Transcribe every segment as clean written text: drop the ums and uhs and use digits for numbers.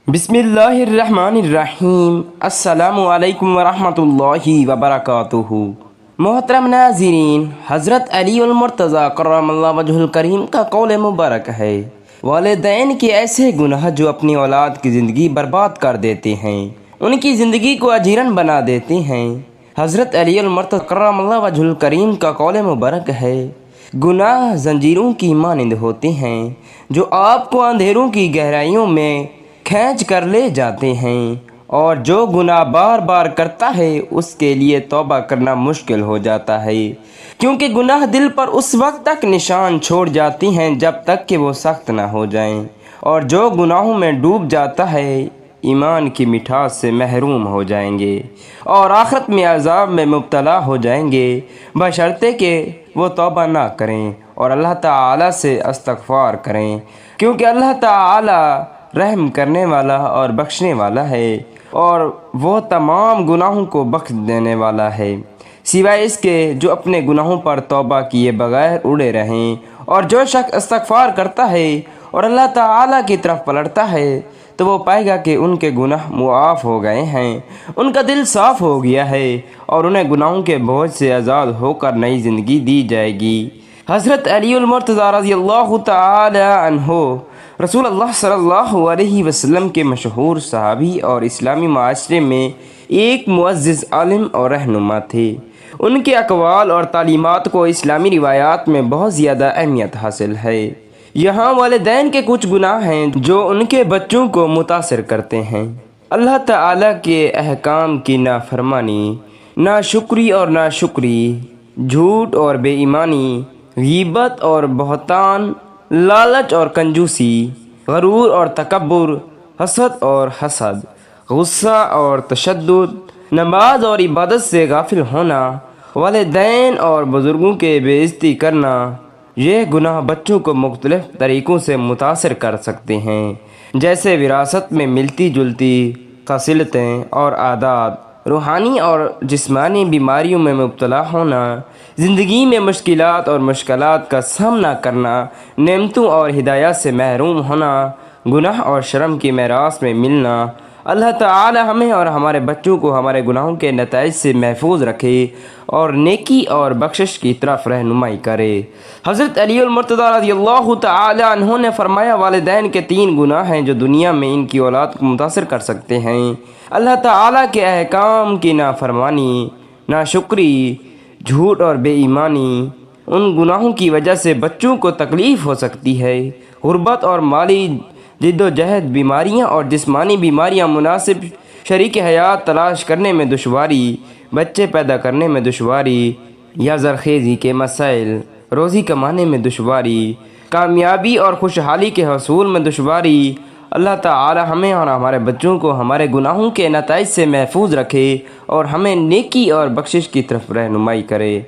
बिस्मिल्लाहिर्रहमानिर्रहीम। अस्सलामु अलैकुम वरहमतुल्लाहि वबरकातुहू। मोहतरम नाज़रीन, हज़रत अली उल मुर्तज़ा करमल्लाहु वजहुल करीम का कौल मुबारक है, वालिदैन के ऐसे गुनाह जो अपनी औलाद की ज़िंदगी बर्बाद कर देते हैं, उनकी ज़िंदगी को अजीरन बना देते हैं। हज़रत अली उल मुर्तज़ा करमल्लाहु वजहुल करीम का कौल मुबारक है, गुनाह जंजीरों की मानिंद होते हैं जो आपको अंधेरों की गहराइयों में खींच कर ले जाते हैं, और जो गुनाह बार बार करता है उसके लिए तौबा करना मुश्किल हो जाता है, क्योंकि गुनाह दिल पर उस वक्त तक निशान छोड़ जाती हैं जब तक कि वो सख्त ना हो जाएं, और जो गुनाहों में डूब जाता है ईमान की मिठास से महरूम हो जाएंगे और आखिरत में अज़ाब में मुब्तला हो जाएंगे, बशर्ते कि वो तौबा ना करें और अल्लाह ताला से इस्तग़फ़ार करें, क्योंकि अल्लाह ताला रहम करने वाला और बख्शने वाला है और वो तमाम गुनाहों को बख्श देने वाला है, सिवाय इसके जो अपने गुनाहों पर तौबा किए बगैर उड़े रहें। और जो शख्स इस्तग़फ़ार करता है और अल्लाह ताला की तरफ पलटता है तो वो पाएगा कि उनके गुनाह मुआफ़ हो गए हैं, उनका दिल साफ़ हो गया है और उन्हें गुनाहों के बोझ से आज़ाद होकर नई ज़िंदगी दी जाएगी। हज़रत अली उल मुर्तज़ा रज़ियल्लाहु ताला अन्हु रसूल अल्लाह सल्लल्लाहु अलैहि वसल्लम के मशहूर सहाबी और इस्लामी माशरे में एक मुअज़्ज़िज़ आलिम और रहनुमा थे। उनके अक़वाल और तालीमात को इस्लामी रिवायात में बहुत ज़्यादा अहमियत हासिल है। यहाँ वालिदैन के कुछ गुनाह हैं जो उनके बच्चों को मुतासिर करते हैं। अल्लाह ताला के अहकाम की नाफरमानी, नाशुक्री और नाशुक्री, झूठ और बेईमानी, गीबत और बहतान, लालच और कंजूसी, गरूर और तकब्बुर, हसद और हसद, गुस्सा और तशद्दुद, नमाज और इबादत से गाफिल होना, वालिदैन और बुज़ुर्गों के बेइज्जती करना, ये गुनाह बच्चों को मुख्तलिफ़ तरीक़ों से मुतासिर कर सकते हैं, जैसे विरासत में मिलती जुलती ख़ासिलतें और आदत, रूहानी और जिस्मानी बीमारियों में मुब्तला होना, ज़िंदगी में मुश्किलात और मुश्किलात का सामना करना, नेमतों और हिदायत से महरूम होना, गुनाह और शर्म की मेरास में मिलना। अल्लाह ताला हमें और हमारे बच्चों को हमारे गुनाहों के नताइज से महफूज रखे और नेकी और बख्शिश की तरफ रहनुमाई करे। हज़रत अली उल मुर्तज़ा रज़ियल्लाहु ताला अन्हु ने फरमाया, वालिदैन के 3 गुनाह हैं जो दुनिया में इनकी औलाद को मुतासिर कर सकते हैं। अल्लाह ताला के अहकाम की नाफरमानी, नाशुक्री, झूठ और बेईमानी। उन गुनाहों की वजह से बच्चों को तकलीफ़ हो सकती है। गुर्बत और माली जिद्दोजहद, बीमारियां और जिस्मानी बीमारियां, मुनासिब शरीक हयात तलाश करने में दुश्वारी, बच्चे पैदा करने में दुश्वारी या ज़रखेज़ी के मसाइल, रोज़ी कमाने में दुश्वारी, कामयाबी और खुशहाली के हसूल में दुश्वारी। अल्लाह ताला हमें और हमारे बच्चों को हमारे गुनाहों के नताइज से महफूज रखे और हमें नेकी और बख्शिश की तरफ रहनुमाई करे।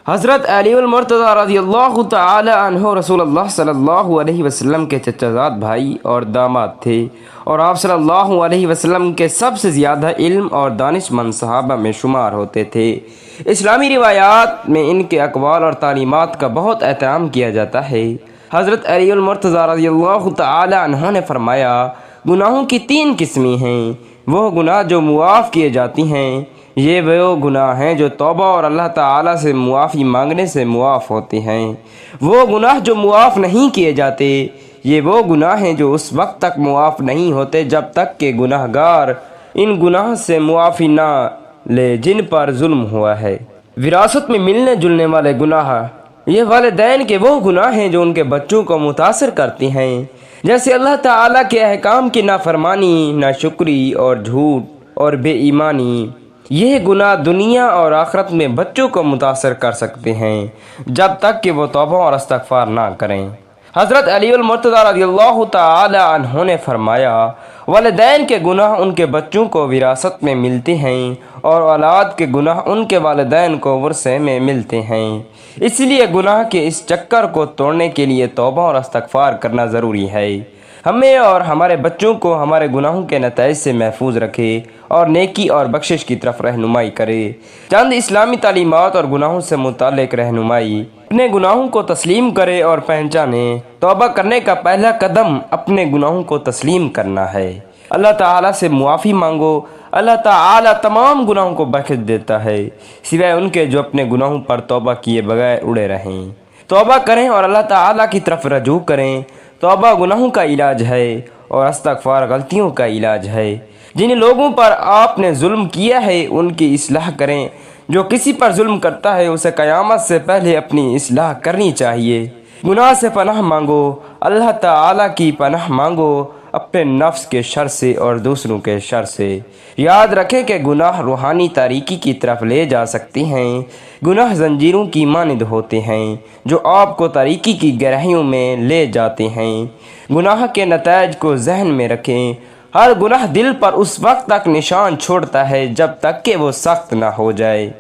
हज़रत अली उल मुर्तज़ा रज़ियल्लाहु ताला अन्हु रसूलुल्लाह सल्लल्लाहु अलैहि वसल्लम के चचाज़ाद भाई और दामाद थे और आप सल्लल्लाहु अलैहि वसल्लम के सबसे ज़्यादा इल्म और दानिशमंद सहाबा में शुमार होते थे। इस्लामी रिवायात में इनके अक़वाल और तालीमात का बहुत एहतराम किया जाता है। हज़रत अली उल मुर्तज़ा रज़ियल्लाहु ताला अन्हु ने फरमाया, गुनाहों की 3 किस्में हैं। वो गुनाह जो मुआफ़ किए जाती हैं, ये वो गुनाह हैं जो तौबा और अल्लाह ताला से मुआफ़ी मांगने से मुआफ़ होते हैं। वो गुनाह जो मुआफ़ नहीं किए जाते, ये वो गुनाह हैं जो उस वक्त तक मुआफ़ नहीं होते जब तक कि गुनाहगार इन गुनाह से मुआफ़ी ना ले जिन पर जुल्म हुआ है। विरासत में मिलने जुलने वाले गुनाह, ये वालिदैन के वो गुनाह हैं जो उनके बच्चों को मुतासिर करते हैं, जैसे अल्लाह ताला के अहकाम की नाफरमानी, नाशुक्री और झूठ और बेईमानी। ये गुनाह दुनिया और आखिरत में बच्चों को मुतासर कर सकते हैं जब तक कि वो तौबा और इस्तग़फ़ार ना करें। हज़रत अली उल मुर्तज़ा रज़ियल्लाहु ताला अन्हु ने फरमाया, वालिदैन के गुनाह उनके बच्चों को विरासत में मिलते हैं और औलाद के गुनाह उनके वालिदैन को वर्से में मिलते हैं। इसलिए गुनाह के इस चक्कर को तोड़ने के लिए तौबा और इस्तग़फ़ार करना ज़रूरी है। हमें और हमारे बच्चों को हमारे गुनाहों के नताइज से महफूज रखे और नेकी और बख्शिश की तरफ रहनुमाई करे। चंद इस्लामी तालीमात और गुनाहों से मुताल्लिक़ रहनुमाई, अपने गुनाहों को तस्लीम करे और पहचाने। तौबा करने का पहला कदम अपने गुनाहों को तस्लीम करना है। اللہ تعالیٰ سے معافی مانگو، اللہ تعالیٰ تمام گناہوں کو بخش دیتا ہے سوائے ان کے جو اپنے گناہوں پر توبہ کیے بغیر اڑے رہیں۔ توبہ کریں اور اللہ تعالیٰ کی طرف رجوع کریں۔ توبہ گناہوں کا علاج ہے اور استغفار غلطیوں کا علاج ہے۔ جن لوگوں پر آپ نے ظلم کیا ہے ان کی اصلاح کریں۔ جو کسی پر ظلم کرتا ہے اسے قیامت سے پہلے اپنی اصلاح کرنی چاہیے۔ گناہ سے پناہ مانگو، اللہ تعالیٰ کی پناہ مانگو، اپنے نفس کے شر سے اور دوسروں کے شر سے۔ یاد رکھیں کہ گناہ روحانی تاریکی کی طرف لے جا سکتے ہیں۔ گناہ زنجیروں کی مانند ہوتے ہیں جو آپ کو تاریکی کی گہرائیوں میں لے جاتے ہیں۔ گناہ کے نتائج کو ذہن میں رکھیں۔ ہر گناہ دل پر اس وقت تک نشان چھوڑتا ہے جب تک کہ وہ سخت نہ ہو جائے۔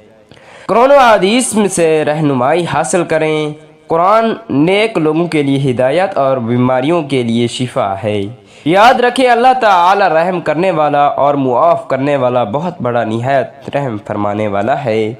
قرآن و حدیث میں سے رہنمائی حاصل کریں۔ قرآن نیک لوگوں کے لیے ہدایت اور بیماریوں کے لیے شفا ہے۔ یاد رکھیں اللہ تعالی رحم کرنے والا اور معاف کرنے والا بہت بڑا نہایت رحم فرمانے والا ہے۔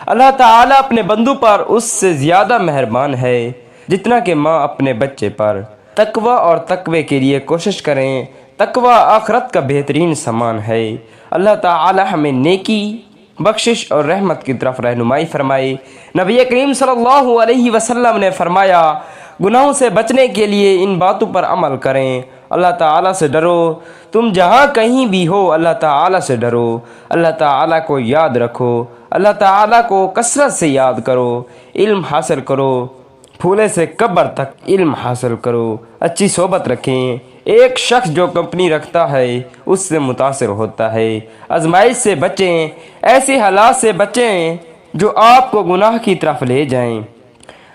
اللہ تعالی اپنے بندوں پر اس سے زیادہ مہربان ہے جتنا کہ ماں اپنے بچے پر۔ تقوی اور تقوی کے لیے کوشش کریں۔ تقوی آخرت کا بہترین سامان ہے۔ اللہ تعالی ہمیں نیکی، بخشش اور رحمت کی طرف رہنمائی فرمائے۔ نبی کریم صلی اللہ علیہ وسلم نے فرمایا، گناہوں سے بچنے کے لیے ان باتوں پر عمل کریں۔ اللہ تعالیٰ سے ڈرو، تم جہاں کہیں بھی ہو اللہ تعالیٰ سے ڈرو، اللہ تعالیٰ کو یاد رکھو، اللہ تعالیٰ کو کثرت سے یاد کرو، علم حاصل کرو، پھولے سے قبر تک علم حاصل کرو، اچھی صحبت رکھیں۔ ایک شخص جو کمپنی رکھتا ہے اس سے متاثر ہوتا ہے۔ آزمائش سے بچیں، ایسے حالات سے بچیں جو آپ کو گناہ کی طرف لے جائیں۔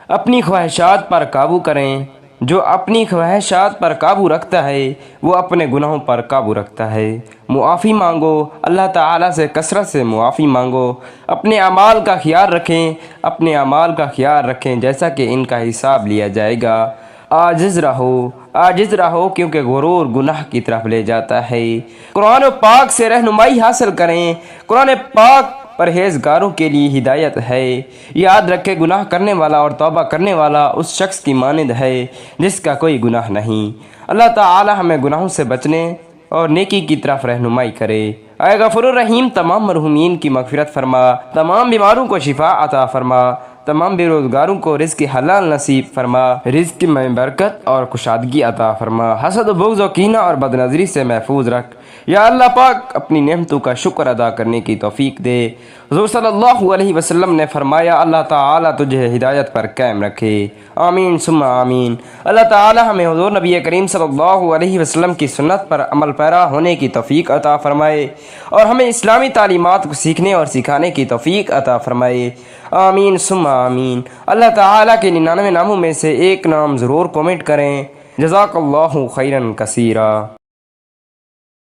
اپنی خواہشات پر قابو کریں۔ جو اپنی خواہشات پر قابو رکھتا ہے وہ اپنے گناہوں پر قابو رکھتا ہے۔ معافی مانگو، اللہ تعالیٰ سے کثرت سے معافی مانگو۔ اپنے اعمال کا خیال رکھیں، اپنے اعمال کا خیال رکھیں جیسا کہ ان کا حساب لیا جائے گا۔ عاجز رہو کیونکہ غرور گناہ کی طرف لے جاتا ہے۔ قرآن پاک سے رہنمائی حاصل کریں۔ قرآن پاک پرہیزگاروں کے لیے ہدایت ہے۔ یاد رکھے گناہ کرنے والا اور توبہ کرنے والا اس شخص کی مانند ہے جس کا کوئی گناہ نہیں۔ اللہ تعالی ہمیں گناہوں سے بچنے اور نیکی کی طرف رہنمائی کرے۔ اے غفور الرحیم تمام مرحومین کی مغفرت فرما، تمام بیماروں کو شفا عطا فرما، تمام بے روزگاروں کو رزق حلال نصیب فرما، رزق میں برکت اور کشادگی عطا فرما، حسد و بغض و کینہ اور بد نظری سے محفوظ رکھ۔ یا اللہ پاک اپنی نعمتوں کا شکر ادا کرنے کی توفیق دے۔ حضور صلی اللہ علیہ وسلم نے فرمایا، اللہ تعالیٰ تجھے ہدایت پر قائم رکھے۔ آمین ثم آمین۔ اللہ تعالیٰ ہمیں حضور نبی کریم صلی اللہ علیہ وسلم کی سنت پر عمل پیرا ہونے کی توفیق عطا فرمائے اور ہمیں اسلامی تعلیمات کو سیکھنے اور سکھانے کی توفیق عطا فرمائے۔ آمین ثم آمین۔ اللہ تعالیٰ کے 99 ناموں میں سے ایک نام ضرور کومنٹ کریں۔ جزاک اللہ خیرا کثیرا۔